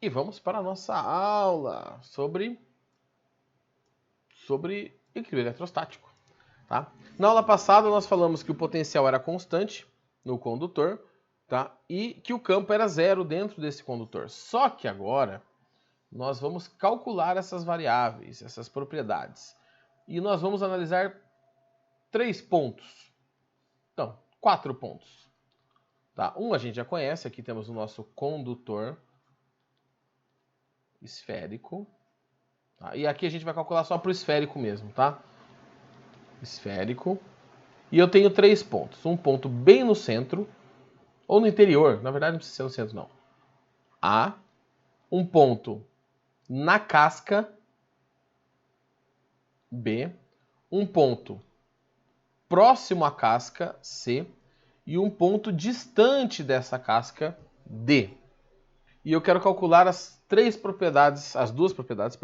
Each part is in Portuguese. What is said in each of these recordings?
E vamos para a nossa aula sobre equilíbrio eletrostático. Tá? Na aula passada nós falamos que o potencial era constante no condutor, tá? E que o campo era zero dentro desse condutor. Só que agora nós vamos calcular essas variáveis, essas propriedades. E nós vamos analisar 3 pontos. Então, 4 pontos. Tá? Um a gente já conhece, aqui temos o nosso condutor esférico. Tá? E aqui a gente vai calcular só para o esférico mesmo, tá? Esférico. E eu tenho 3 pontos. Um ponto bem no centro, ou no interior, na verdade não precisa ser no centro não. A. Um ponto na casca. B. Um ponto próximo à casca, C. E um ponto distante dessa casca, D. E eu quero calcular as duas propriedades,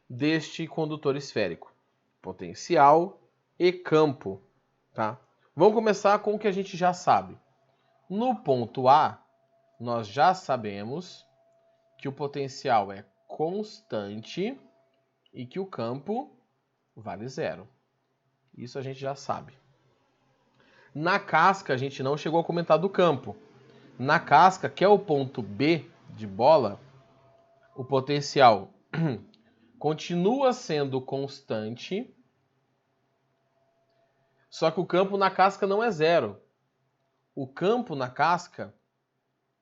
deste condutor esférico. Potencial e campo, tá? Vamos começar com o que a gente já sabe. No ponto A, nós já sabemos que o potencial é constante e que o campo vale zero. Isso a gente já sabe. Na casca, a gente não chegou a comentar do campo. Na casca, que é o ponto B de bola, o potencial continua sendo constante, só que o campo na casca não é zero. O campo na casca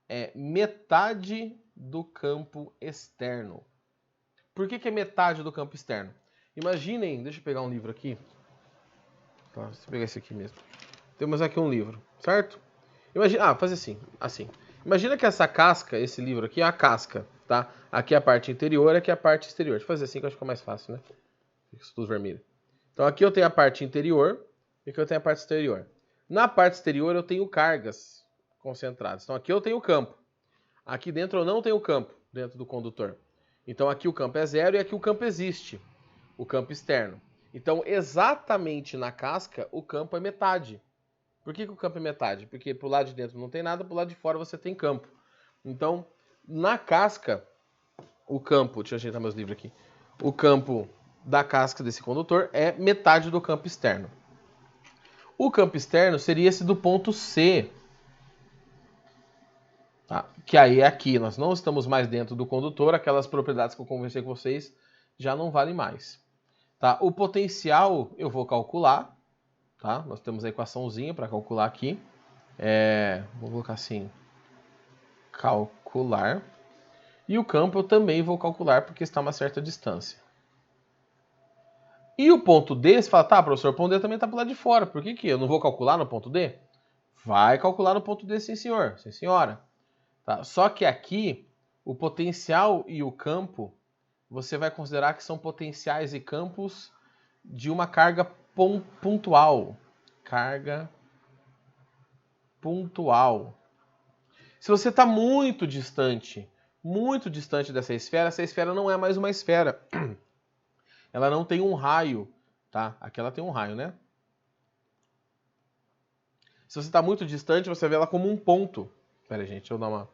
é metade do campo externo. Por que é metade do campo externo? Imaginem, deixa eu pegar um livro aqui. Tá, deixa eu pegar esse aqui mesmo. Temos aqui um livro, certo? Imagina, fazer assim. Imagina que essa casca, esse livro aqui é a casca, tá? Aqui é a parte interior, aqui é a parte exterior. Deixa eu fazer assim que eu acho que é mais fácil, né? Fica tudo vermelho. Então aqui eu tenho a parte interior e aqui eu tenho a parte exterior. Na parte exterior eu tenho cargas concentradas. Então aqui eu tenho o campo. Aqui dentro eu não tenho campo, dentro do condutor. Então aqui o campo é zero e aqui o campo existe, o campo externo. Então exatamente na casca o campo é metade. Por que o campo é metade? Porque pro lado de dentro não tem nada, pro lado de fora você tem campo. Então, na casca, o campo, deixa eu ajeitar meus livros aqui, o campo da casca desse condutor é metade do campo externo. O campo externo seria esse do ponto C, tá? Que aí é aqui, nós não estamos mais dentro do condutor, aquelas propriedades que eu conversei com vocês já não valem mais. Tá? O potencial eu vou calcular, tá? Nós temos a equaçãozinha para calcular aqui. Vou colocar assim, calcular. E o campo eu também vou calcular porque está a uma certa distância. E o ponto D, você fala, tá, professor, o ponto D também está para o lado de fora. Por que eu não vou calcular no ponto D? Vai calcular no ponto D, sim senhor, sim senhora. Tá? Só que aqui, o potencial e o campo, você vai considerar que são potenciais e campos de uma carga pontual. Carga pontual. Se você está muito distante dessa esfera, essa esfera não é mais uma esfera. Ela não tem um raio, tá? Aqui ela tem um raio, né? Se você está muito distante, você vê ela como um ponto. Pera aí, gente, deixa eu dar uma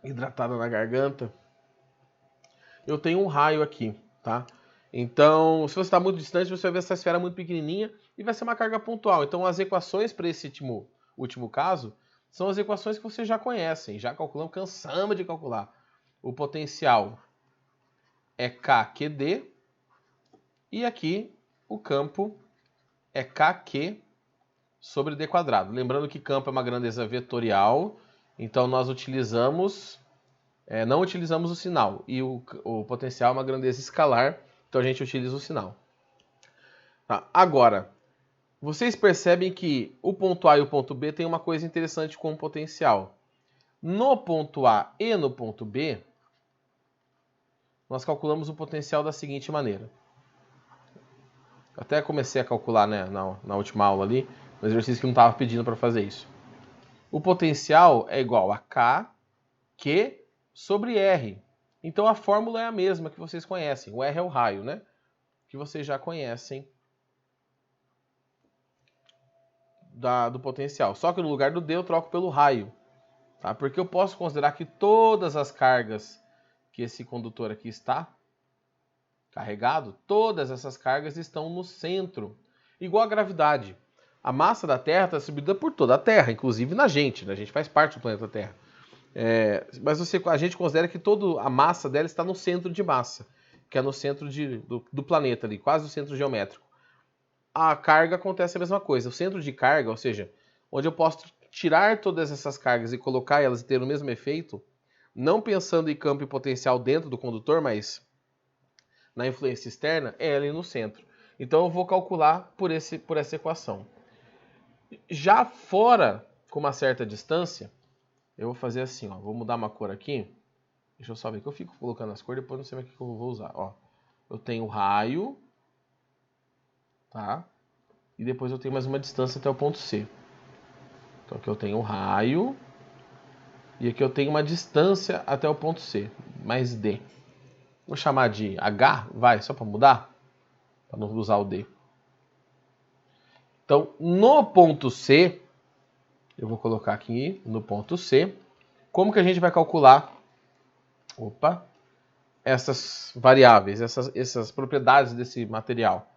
hidratada na garganta. Eu tenho um raio aqui, tá? Então, se você está muito distante, você vai ver essa esfera muito pequenininha e vai ser uma carga pontual. Então, as equações para esse último caso são as equações que vocês já conhecem, já calculamos, cansamos de calcular. O potencial é KQD e aqui o campo é KQ sobre D quadrado. Lembrando que campo é uma grandeza vetorial, então nós utilizamos, não utilizamos o sinal. E o potencial é uma grandeza escalar, então a gente utiliza o sinal. Tá, agora, vocês percebem que o ponto A e o ponto B tem uma coisa interessante com o potencial. No ponto A e no ponto B, nós calculamos o potencial da seguinte maneira. Até comecei a calcular, né, na última aula ali, no exercício que não estava pedindo para fazer isso. O potencial é igual a K, Q sobre R. Então a fórmula é a mesma que vocês conhecem. O R é o raio, né? Que vocês já conhecem do potencial. Só que no lugar do D eu troco pelo raio. tá? Porque eu posso considerar que todas as cargas que esse condutor aqui está carregado, todas essas cargas estão no centro. Igual a gravidade. A massa da Terra está distribuída por toda a Terra, inclusive na gente, né? A gente faz parte do planeta Terra. Mas a gente considera que toda a massa dela está no centro de massa, que é no centro do planeta ali, quase o centro geométrico. A carga acontece a mesma coisa. O centro de carga, ou seja, onde eu posso tirar todas essas cargas e colocar elas e ter o mesmo efeito, não pensando em campo e potencial dentro do condutor, mas na influência externa, é ali no centro. Então eu vou calcular por essa equação. Já fora, com uma certa distância, eu vou fazer assim, ó. Vou mudar uma cor aqui. Deixa eu só ver que eu fico colocando as cores, depois não sei mais o que eu vou usar. Ó, eu tenho o raio, tá? E depois eu tenho mais uma distância até o ponto C. Então aqui eu tenho o raio. E aqui eu tenho uma distância até o ponto C, mais D. Vou chamar de H, vai, só para mudar, para não usar o D. Então, no ponto C, eu vou colocar aqui no ponto C, como que a gente vai calcular, essas variáveis, essas propriedades desse material?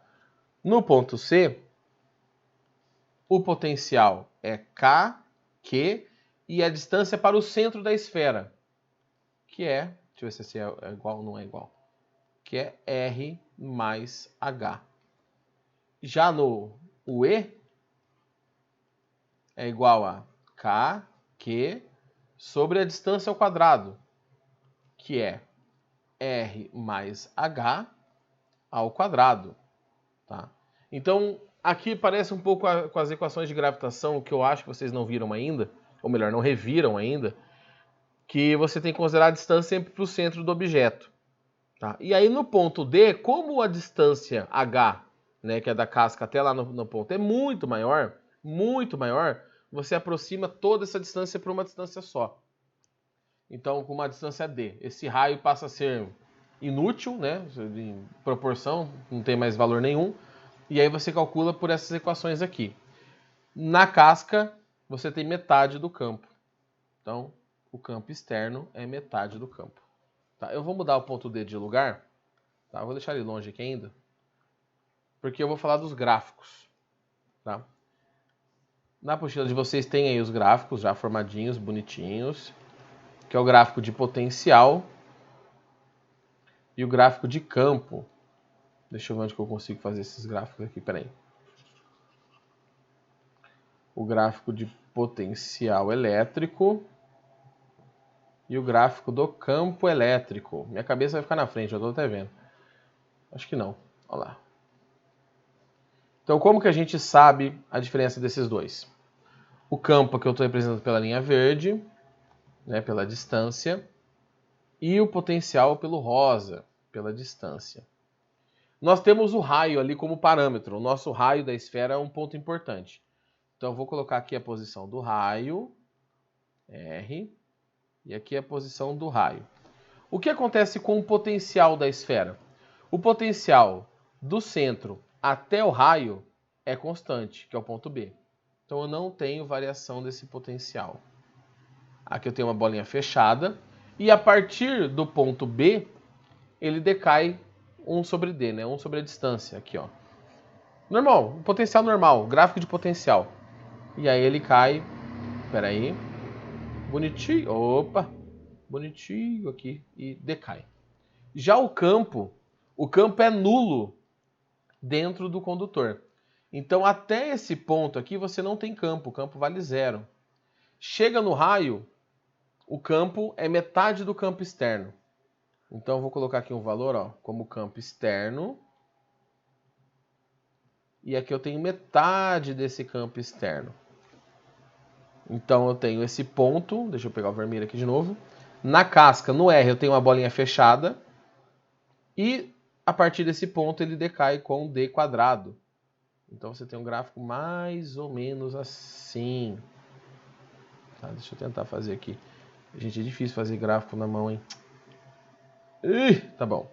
No ponto C, o potencial é K, Q, e a distância para o centro da esfera, que é, deixa eu ver se esse é igual ou não é igual, que é R mais H. Já no E, é igual a K, Q, sobre a distância ao quadrado, que é R mais H ao quadrado. Tá? Então, aqui parece um pouco com as equações de gravitação, que eu acho que vocês não viram ainda, ou melhor, não reviram ainda, que você tem que considerar a distância sempre para o centro do objeto. Tá? E aí no ponto D, como a distância H, né, que é da casca até lá no ponto, é muito maior, você aproxima toda essa distância para uma distância só. Então, com uma distância D, esse raio passa a ser inútil, né, em proporção, não tem mais valor nenhum, e aí você calcula por essas equações aqui. Na casca, você tem metade do campo. Então, o campo externo é metade do campo. Tá? Eu vou mudar o ponto D de lugar. Tá? Eu vou deixar ele longe aqui ainda. Porque eu vou falar dos gráficos. Tá? Na apostila de vocês tem aí os gráficos já formadinhos, bonitinhos. Que é o gráfico de potencial e o gráfico de campo. Deixa eu ver onde que eu consigo fazer esses gráficos aqui. Peraí. O gráfico de potencial elétrico e o gráfico do campo elétrico. Minha cabeça vai ficar na frente, eu estou até vendo. Acho que não. Olha lá. Então, como que a gente sabe a diferença desses dois? O campo que eu estou representando pela linha verde, né, pela distância, e o potencial pelo rosa, pela distância. Nós temos o raio ali como parâmetro. O nosso raio da esfera é um ponto importante. Então, eu vou colocar aqui a posição do raio, R, e aqui a posição do raio. O que acontece com o potencial da esfera? O potencial do centro até o raio é constante, que é o ponto B. Então eu não tenho variação desse potencial. Aqui eu tenho uma bolinha fechada e a partir do ponto B ele decai 1 sobre D, né? 1 sobre a distância aqui, ó. Normal, potencial normal, gráfico de potencial. E aí ele cai, peraí, bonitinho, opa, bonitinho aqui e decai. Já o campo é nulo dentro do condutor. Então, até esse ponto aqui, você não tem campo. O campo vale 0. Chega no raio, o campo é metade do campo externo. Então, eu vou colocar aqui um valor, ó, como campo externo. E aqui eu tenho metade desse campo externo. Então, eu tenho esse ponto. Deixa eu pegar o vermelho aqui de novo. Na casca, no R, eu tenho uma bolinha fechada. E a partir desse ponto, ele decai com D quadrado. Então você tem um gráfico mais ou menos assim. Tá, deixa eu tentar fazer aqui. Gente, é difícil fazer gráfico na mão, hein? Tá bom.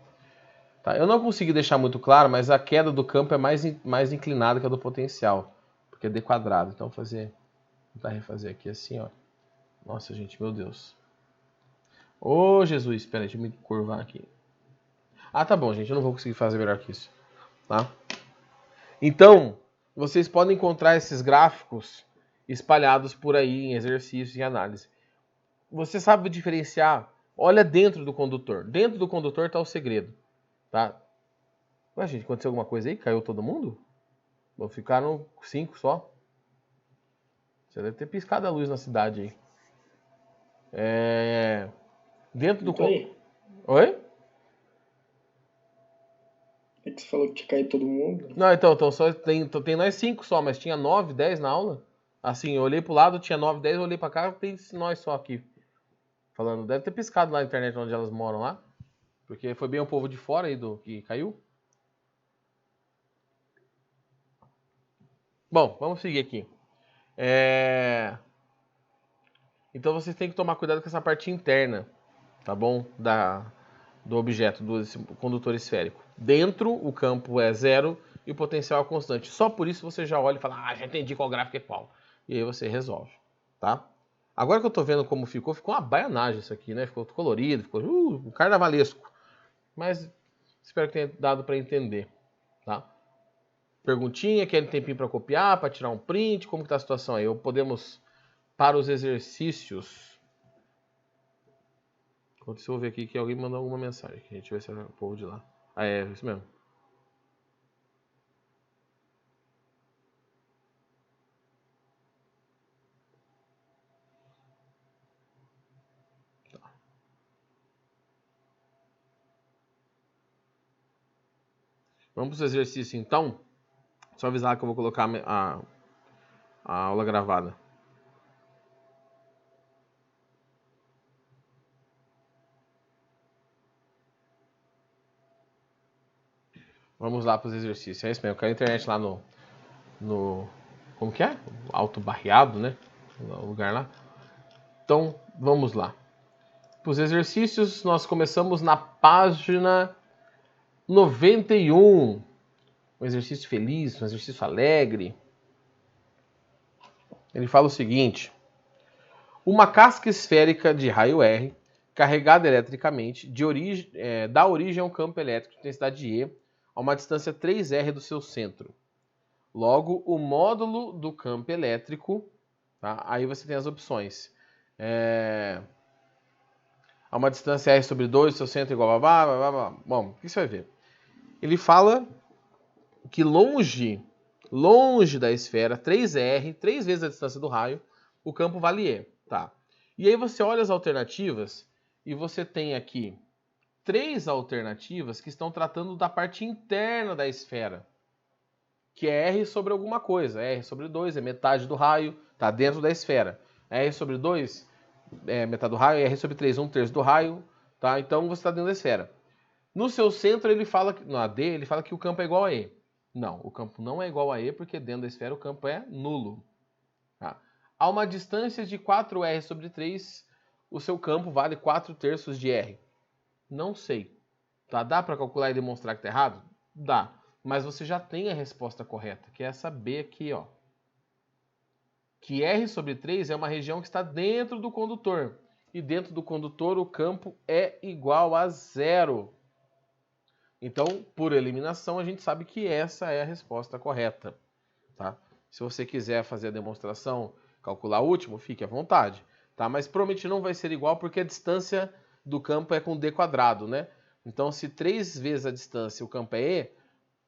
Tá, eu não consegui deixar muito claro, mas a queda do campo é mais inclinada que a do potencial. Porque é D quadrado. Então vou tentar refazer aqui assim, ó. Nossa, gente, meu Deus. Ô, Jesus, espera aí, deixa eu me curvar aqui. Ah, tá bom, gente, eu não vou conseguir fazer melhor que isso, tá? Então, vocês podem encontrar esses gráficos espalhados por aí em exercícios e análise. Você sabe diferenciar? Olha dentro do condutor. Dentro do condutor está o segredo, tá? Ué, gente, aconteceu alguma coisa aí? Caiu todo mundo? Ou ficaram 5 só? Você deve ter piscado a luz na cidade aí. Dentro do... Tô aí. Oi? É que você falou que tinha caído todo mundo. Não, então só tem nós 5 só, mas tinha 9, 10 na aula. Assim, eu olhei pro lado, tinha 9, 10, eu olhei pra cá, tem nós só aqui. Falando, deve ter piscado lá na internet onde elas moram lá. Porque foi bem o povo de fora aí do que caiu. Bom, vamos seguir aqui. Então vocês têm que tomar cuidado com essa parte interna, tá bom? Do objeto, do condutor esférico. Dentro, o campo é 0 e o potencial é constante. Só por isso você já olha e fala, já entendi qual gráfico é qual. E aí você resolve, tá? Agora que eu tô vendo como ficou uma baianagem isso aqui, né? Ficou colorido, ficou carnavalesco. Mas espero que tenha dado para entender, tá? Perguntinha, quer um tempinho para copiar, para tirar um print, como que tá a situação aí? Ou podemos para os exercícios. Deixa eu ver aqui que alguém mandou alguma mensagem, que a gente vai ser o povo de lá. Ah, é isso mesmo. Tá. Vamos para os exercícios então. Só avisar que eu vou colocar a aula gravada. Vamos lá para os exercícios. É isso mesmo. Eu quero a internet lá no. Como que é? Alto Barreado, né? O lugar lá. Então, vamos lá. Para os exercícios, nós começamos na página 91. Um exercício feliz, um exercício alegre. Ele fala o seguinte: uma casca esférica de raio R, carregada eletricamente, dá origem a um campo elétrico de intensidade E a uma distância 3R do seu centro. Logo, o módulo do campo elétrico, tá? Aí você tem as opções. A uma distância R sobre 2, seu centro igual a blá, blá, blá, blá. Bom, o que você vai ver? Ele fala que longe da esfera, 3R, 3 vezes a distância do raio, o campo vale E. Tá. E aí você olha as alternativas e você tem aqui 3 alternativas que estão tratando da parte interna da esfera, que é R sobre alguma coisa. R sobre 2 é metade do raio, está dentro da esfera. R sobre 2 é metade do raio, R sobre 3, 1/3 do raio, tá? Então você está dentro da esfera. No seu centro, ele fala que, no AD, ele fala que o campo é igual a E. Não, o campo não é igual a E, porque dentro da esfera o campo é nulo. Tá? A uma distância de 4R sobre 3, o seu campo vale 4/3 de R. Não sei. Tá? Dá para calcular e demonstrar que está errado? Dá. Mas você já tem a resposta correta, que é essa B aqui, ó. Que R sobre 3 é uma região que está dentro do condutor. E dentro do condutor o campo é igual a 0. Então, por eliminação, a gente sabe que essa é a resposta correta. Tá? Se você quiser fazer a demonstração, calcular o último, fique à vontade. Tá? Mas provavelmente não vai ser igual porque a distância do campo é com D quadrado, né? Então, se 3 vezes a distância o campo é E,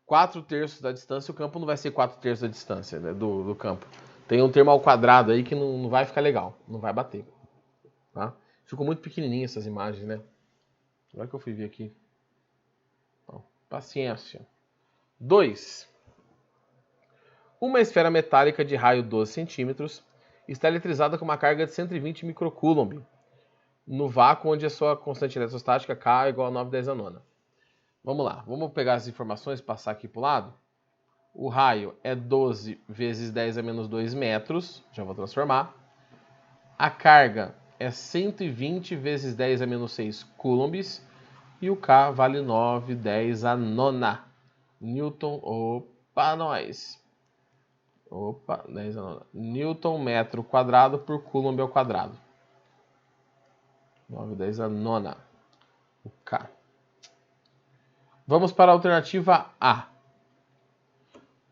4/3 da distância o campo não vai ser 4/3 da distância, né, do campo. Tem um termo ao quadrado aí que não vai ficar legal, não vai bater. Tá? Ficou muito pequenininho essas imagens, né? Agora que eu fui ver aqui. Então, paciência. 2. Uma esfera metálica de raio 12 centímetros está eletrizada com uma carga de 120 microcoulomb no vácuo onde a sua constante eletrostática K é igual a 9/10 a nona. Vamos lá, vamos pegar as informações e passar aqui para o lado. O raio é 12 vezes 10 a menos 2 metros, já vou transformar. A carga é 120 vezes 10 a menos 6 coulombs e o K vale 9/10 a nona. Newton, opa, nós. Opa, 10 a nona. Newton metro quadrado por coulomb ao quadrado. 9, 10 a nona. O K. Vamos para a alternativa A.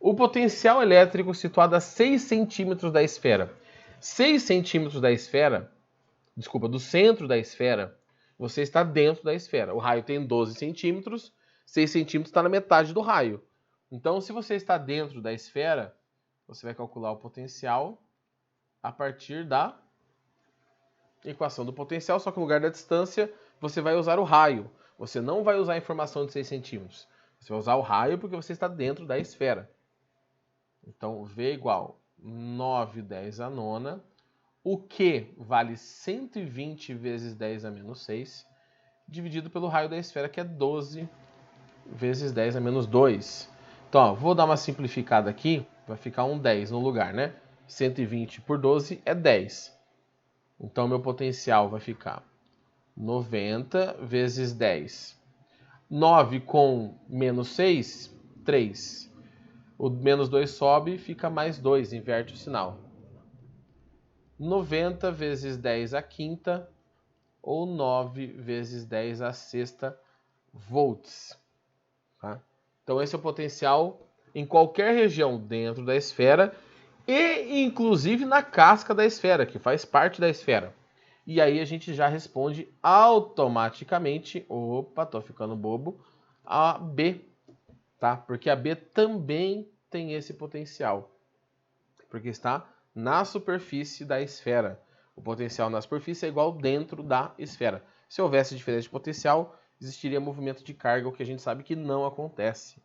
O potencial elétrico situado a 6 centímetros da esfera. 6 centímetros da esfera, desculpa, do centro da esfera, você está dentro da esfera. O raio tem 12 centímetros, 6 centímetros está na metade do raio. Então, se você está dentro da esfera, você vai calcular o potencial a partir da equação do potencial, só que no lugar da distância, você vai usar o raio. Você não vai usar a informação de 6 centímetros. Você vai usar o raio porque você está dentro da esfera. Então, V igual 9, 10 a nona. O Q vale 120 vezes 10 a menos 6, dividido pelo raio da esfera, que é 12 vezes 10 a menos 2. Então, ó, vou dar uma simplificada aqui, vai ficar um 10 no lugar, né? 120 por 12 é 10. Então, meu potencial vai ficar 90 vezes 10. 9 com menos 6, 3. O menos 2 sobe, fica mais 2, inverte o sinal. 90 vezes 10 a quinta, ou 9 vezes 10 a sexta volts. Tá? Então esse é o potencial em qualquer região dentro da esfera e inclusive na casca da esfera, que faz parte da esfera. E aí a gente já responde automaticamente, opa, tô ficando bobo, a B, tá? Porque a B também tem esse potencial, porque está na superfície da esfera. O potencial na superfície é igual dentro da esfera. Se houvesse diferença de potencial, existiria movimento de carga, o que a gente sabe que não acontece.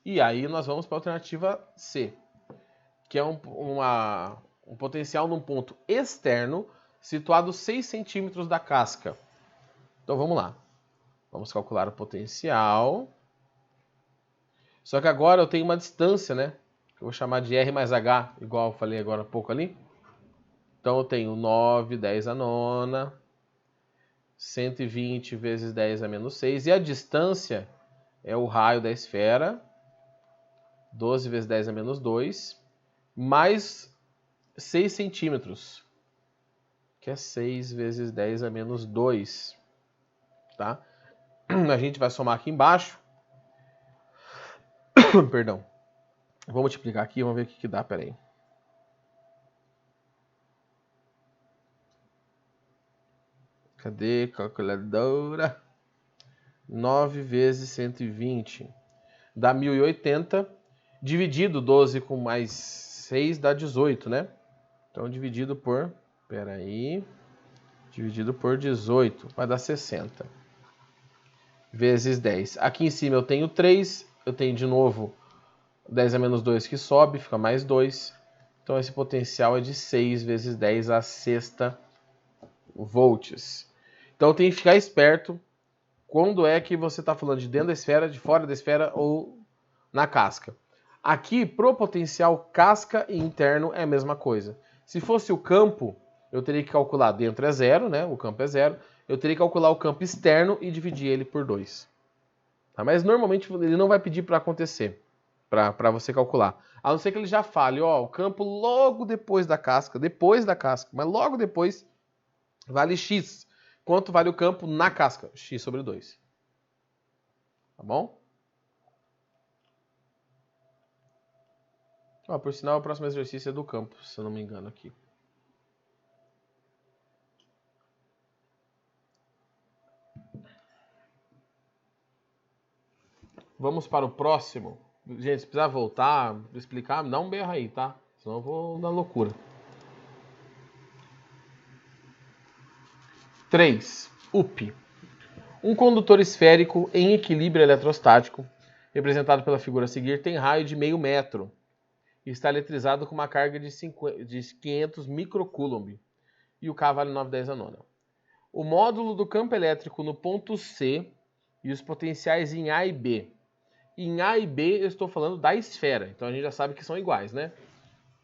E aí nós vamos para a alternativa C, que é um potencial num ponto externo situado 6 centímetros da casca. Então vamos lá. Vamos calcular o potencial. Só que agora eu tenho uma distância, né? Que eu vou chamar de R mais H, igual eu falei agora há pouco ali. Então eu tenho 9, 10 a nona, 120 vezes 10 a menos 6. E a distância é o raio da esfera, 12 vezes 10 a menos 2, mais 6 centímetros, que é 6 vezes 10 a menos 2. Tá? A gente vai somar aqui embaixo. Perdão. Vou multiplicar aqui, vamos ver o que dá, peraí. Cadê? Calculadora. 9 vezes 120 dá 1080. Dividido 12 com mais 6 dá 18, né? Então dividido por... Peraí. Dividido por 18 vai dar 60. Vezes 10. Aqui em cima eu tenho 3. Eu tenho de novo 10 a menos 2 que sobe, fica mais 2. Então esse potencial é de 6 vezes 10 a sexta volts. Então tem que ficar esperto quando é que você está falando de dentro da esfera, de fora da esfera ou na casca. Aqui, pro potencial casca e interno é a mesma coisa. Se fosse o campo, eu teria que calcular dentro é zero, né? O campo é zero. Eu teria que calcular o campo externo e dividir ele por 2. Tá? Mas normalmente ele não vai pedir para acontecer, para você calcular. A não ser que ele já fale, ó, o campo logo depois da casca, mas logo depois vale X. Quanto vale o campo na casca? X sobre 2. Tá bom? Ó, por sinal, o próximo exercício é do campo, se eu não me engano aqui. Vamos para o próximo. Gente, se precisar voltar, explicar, dá um berro aí, tá? Senão eu vou na loucura. 3. UP. Um condutor esférico em equilíbrio eletrostático, representado pela figura a seguir, tem raio de meio metro e está eletrizado com uma carga de 500 microcoulomb. E o K vale 9,10 a nona. O módulo do campo elétrico no ponto C e os potenciais em A e B. Em A e B eu estou falando da esfera, então a gente já sabe que são iguais, né?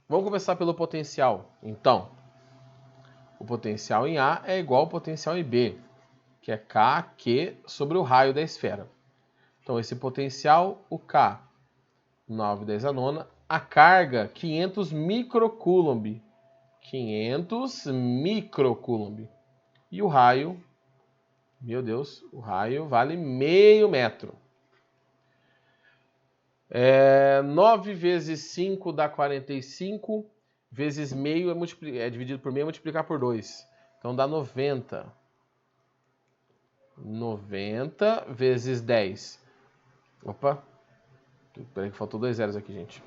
Vamos começar pelo potencial. Então, o potencial em A é igual ao potencial em B, que é KQ sobre o raio da esfera. Então esse potencial, o K, 9,10 a nona, A carga, 500 microcoulomb. 500 microcoulomb. E o raio, meu Deus, o raio vale meio metro. 9 vezes 5 dá 45, vezes meio é dividido por meio, multiplicar por 2. Então dá 90. 90 vezes 10. Opa, peraí que faltou 2 zeros aqui, gente.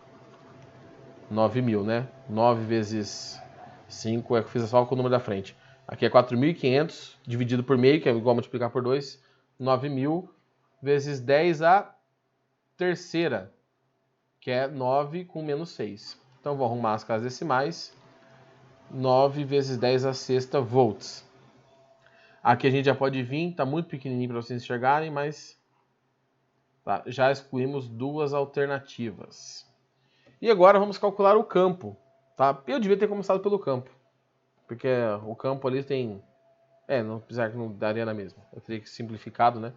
9.000, né? 9 vezes 5, eu fiz só com o número da frente. Aqui é 4.500, dividido por meio, que é igual a multiplicar por 2. 9.000 vezes 10 a terceira, que é 9 com menos 6. Então, vou arrumar as casas decimais. 9 vezes 10 a sexta volts. Aqui a gente já pode vir, está muito pequenininho para vocês enxergarem, mas tá, já excluímos duas alternativas. E agora vamos calcular o campo. Tá? Eu devia ter começado pelo campo, porque o campo ali tem... apesar que não daria na mesma. Eu teria que simplificado, né?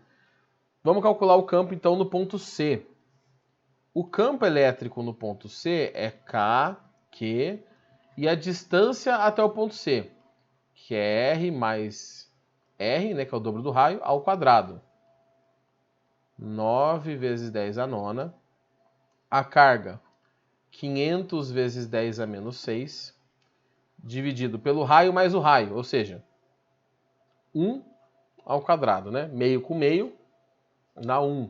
Vamos calcular o campo, então, no ponto C. O campo elétrico no ponto C é K, Q, e a distância até o ponto C, que é R mais R, né, que é o dobro do raio, ao quadrado. 9 vezes 10 a nona. A carga, 500 vezes 10 a menos 6, dividido pelo raio mais o raio, ou seja, 1 ao quadrado, né? Meio com meio, dá 1.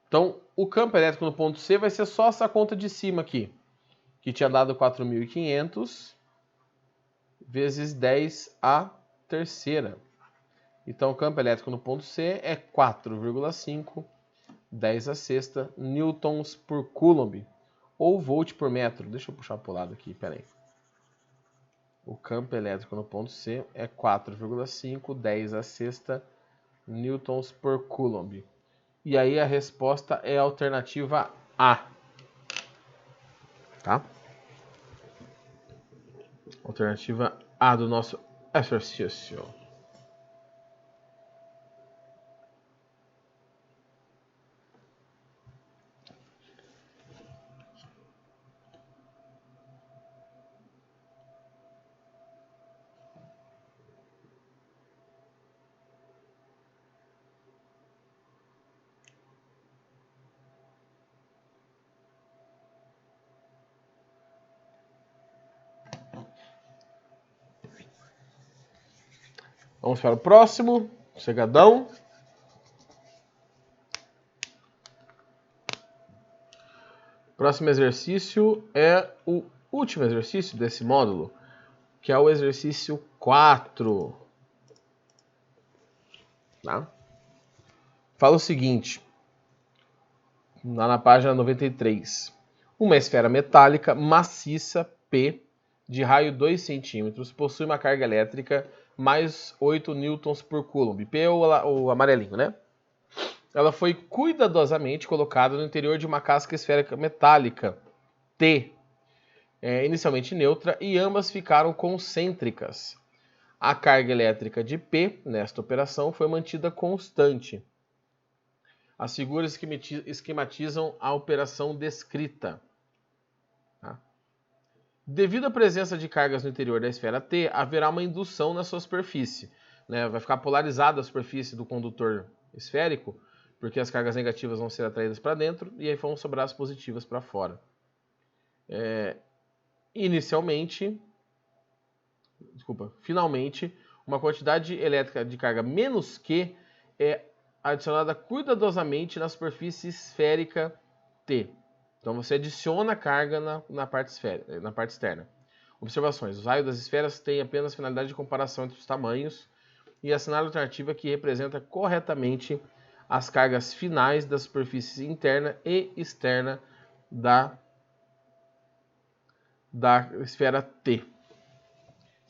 Então, o campo elétrico no ponto C vai ser só essa conta de cima aqui, que tinha dado 4.500 vezes 10 a terceira. Então, o campo elétrico no ponto C é 4,5, 10 a sexta, newtons por coulomb, ou volt por metro. Deixa eu puxar para o lado aqui, peraí. O campo elétrico no ponto C é 4,5, 10 a sexta, newtons por coulomb. E aí a resposta é a alternativa A. Tá? Alternativa A do nosso exercício. Vamos para o próximo, chegadão. Próximo exercício é o último exercício desse módulo, que é o exercício 4. Tá? Fala o seguinte, lá na página 93. Uma esfera metálica maciça P, de raio 2 centímetros, possui uma carga elétrica mais 8 newtons por coulomb. P é o amarelinho, né? Ela foi cuidadosamente colocada no interior de uma casca esférica metálica T, inicialmente neutra, e ambas ficaram concêntricas. A carga elétrica de P, nesta operação, foi mantida constante. As figuras esquematizam a operação descrita. Tá? Devido à presença de cargas no interior da esfera T, haverá uma indução na sua superfície. Né? Vai ficar polarizada a superfície do condutor esférico, porque as cargas negativas vão ser atraídas para dentro e aí vão sobrar as positivas para fora. Finalmente, uma quantidade elétrica de carga menos Q é adicionada cuidadosamente na superfície esférica T. Então você adiciona carga na parte externa. Observações. Os raios das esferas têm apenas finalidade de comparação entre os tamanhos e assinale a alternativa que representa corretamente as cargas finais da superfície interna e externa da esfera T.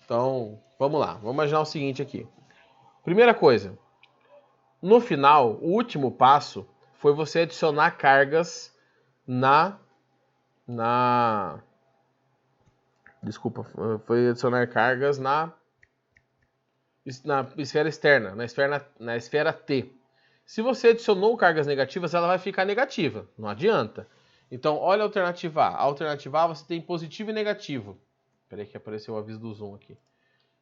Então, vamos lá. Vamos imaginar o seguinte aqui. Primeira coisa. No final, o último passo foi você adicionar cargas foi adicionar cargas na esfera externa, na esfera T. Se você adicionou cargas negativas, ela vai ficar negativa, não adianta. Então, olha a alternativa A. A alternativa A você tem positivo e negativo. Espera aí que apareceu o aviso do zoom aqui.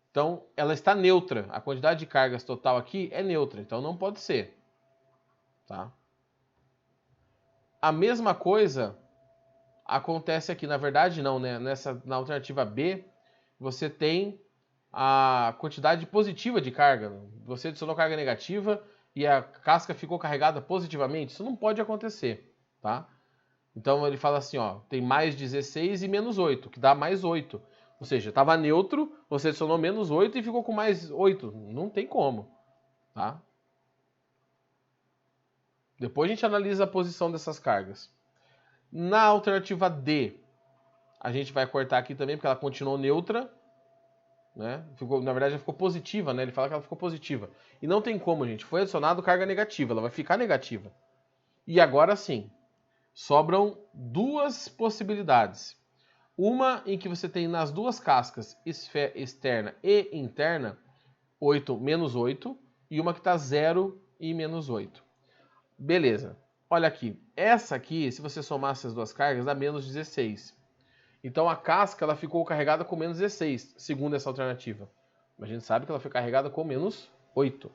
Então, ela está neutra. A quantidade de cargas total aqui é neutra, então não pode ser. Tá? A mesma coisa acontece aqui. Na verdade, não, né? Na alternativa B, você tem a quantidade positiva de carga. Você adicionou carga negativa e a casca ficou carregada positivamente. Isso não pode acontecer, tá? Então ele fala assim, ó, tem mais 16 e menos 8, que dá mais 8. Ou seja, estava neutro, você adicionou menos 8 e ficou com mais 8. Não tem como, tá? Depois a gente analisa a posição dessas cargas. Na alternativa D, a gente vai cortar aqui também, porque ela continuou neutra, né? Na verdade, ela ficou positiva, né? Ele fala que ela ficou positiva. E não tem como, gente. Foi adicionado carga negativa, ela vai ficar negativa. E agora sim, sobram duas possibilidades. Uma em que você tem nas duas cascas, externa e interna, 8 menos 8, e uma que está 0 e menos 8. Beleza. Olha aqui. Essa aqui, se você somar essas duas cargas, dá menos 16. Então a casca ela ficou carregada com menos 16, segundo essa alternativa. Mas a gente sabe que ela foi carregada com menos 8.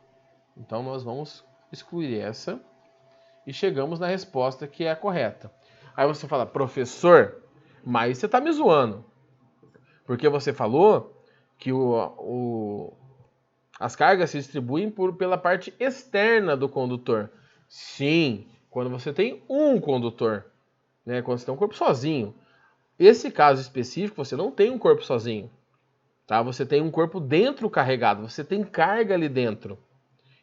Então nós vamos excluir essa e chegamos na resposta que é a correta. Aí você fala, professor, mas você está me zoando. Porque você falou que as cargas se distribuem pela parte externa do condutor. Sim, quando você tem um condutor, né? Quando você tem um corpo sozinho. Esse caso específico, você não tem um corpo sozinho. Tá? Você tem um corpo dentro carregado, você tem carga ali dentro.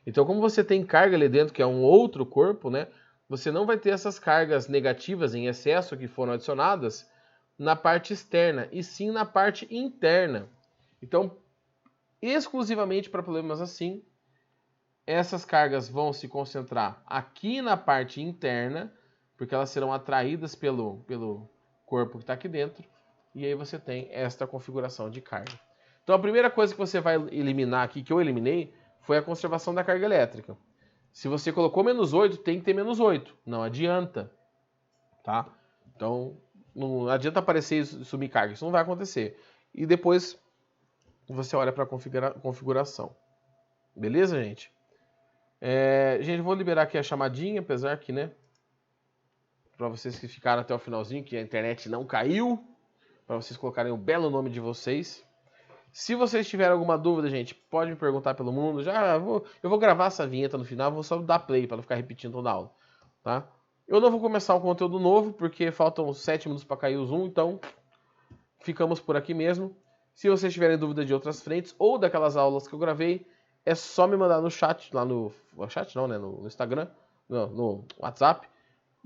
Então, como você tem carga ali dentro, que é um outro corpo, né? Você não vai ter essas cargas negativas em excesso que foram adicionadas na parte externa, e sim na parte interna. Então, exclusivamente para problemas assim, essas cargas vão se concentrar aqui na parte interna, porque elas serão atraídas pelo corpo que está aqui dentro, e aí você tem esta configuração de carga. Então a primeira coisa que você vai eliminar aqui, que eu eliminei, foi a conservação da carga elétrica. Se você colocou menos 8, tem que ter menos 8. Não adianta. Tá? Então, não adianta aparecer e sumir carga. Isso não vai acontecer. E depois você olha para a configuração. Beleza, gente? Gente, vou liberar aqui a chamadinha, apesar que, né? Para vocês que ficaram até o finalzinho, que a internet não caiu. Para vocês colocarem o belo nome de vocês. Se vocês tiverem alguma dúvida, gente, pode me perguntar pelo mundo. Eu vou gravar essa vinheta no final, vou só dar play para não ficar repetindo toda a aula, tá? Eu não vou começar um conteúdo novo, porque faltam 7 minutos para cair o Zoom, então ficamos por aqui mesmo. Se vocês tiverem dúvida de outras frentes ou daquelas aulas que eu gravei, é só me mandar no chat, lá no chat não, né, no Instagram, no WhatsApp,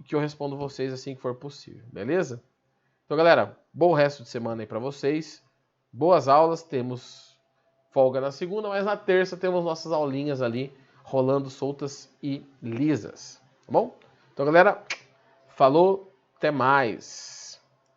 que eu respondo vocês assim que for possível, beleza? Então, galera, bom resto de semana aí para vocês. Boas aulas, temos folga na segunda, mas na terça temos nossas aulinhas ali rolando soltas e lisas, tá bom? Então, galera, falou, até mais!